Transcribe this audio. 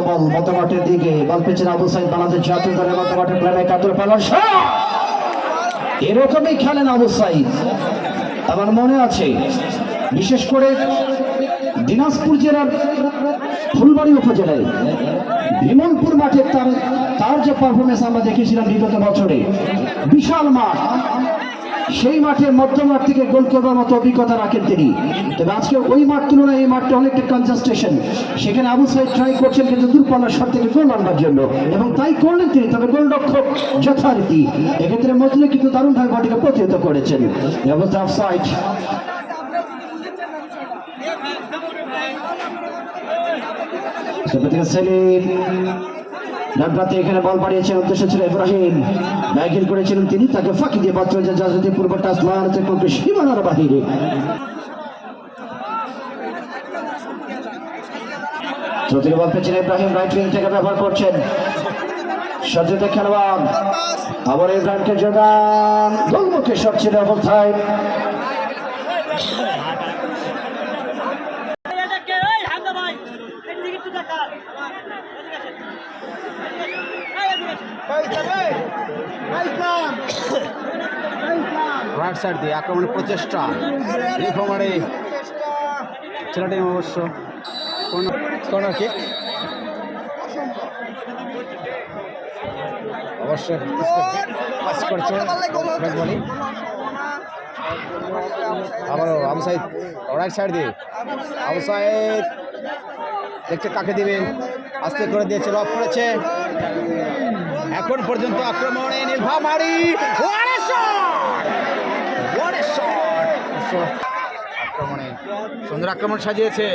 বল মধ্যমাঠের দিকে বল পেছনে আবু সাইদ বাংলাদেশ জাতীয় দলের মধ্যমাঠের প্লেয়ার কাতুল পালন এরকমই খেলেন আবু সাইদ। আমার মনে আছে বিশেষ করে দিনাজপুর জেলার ফুলবাড়ি উপজেলায় বিমলপুর মাঠে তার যে পারফরমেন্স আমরা দেখেছিলাম বিগত বছরে, বিশাল মাঠ, সেই মাঠের মধ্যমাঠ থেকে গোল করবার মতো অভিজ্ঞতা রাখেন তিনি। তবে আজকে ওই মাঠ তুলনায় এই মাঠটা অনেকটা কনজাস্টেশন, সেখানে আবু সাইদ ট্রাই করছেন কিন্তু দূরপাল্লার শট থেকে গোল আনবার জন্য, এবং তাই করলেন তিনি। তবে গোলরক্ষক যথারীতি এক্ষেত্রে মজলে কিন্তু দারুণভাবে মাটিকে প্রতিহত করেছেন। অবস্থা অফসাইড। সেলিম ডানপ্রান্তে এখানে বল পাঠিয়েছেন, উদ্দেশ্য ছিল ইব্রাহিম, ব্যাগিল করেছিলেন তিনি, তাকে ফাঁকি দিয়ে মাত্র যদি পূর্ব টাচ মারতে করবে সীমানার বাহিরে। চৌধুরী বল পেয়েছেন ইব্রাহিম, রাইট উইং থেকে ব্যবহার করছেন সজ্জিত খেলোয়াড়, আবার ইব্রাহিমকে যোগান, গোলমুখে শট ছিল অবস্থায়। রাইট সাইড দিয়ে আক্রমণের প্রচেষ্টা, রিফর্মারে ছেলেটি অবশ্য কর্নার কিক অবশ্যই পাস করছে বলি। আবারও আবু সাইদ রাইট সাইড দিয়ে, আবু সাইদ দেখছে কাকে দিবেন, আস্তে করে দিয়েছে, লক করেছে। এখন পর্যন্ত আক্রমণে নীলফামারী, আক্রমণে সুন্দর আক্রমণ সাজিয়েছে।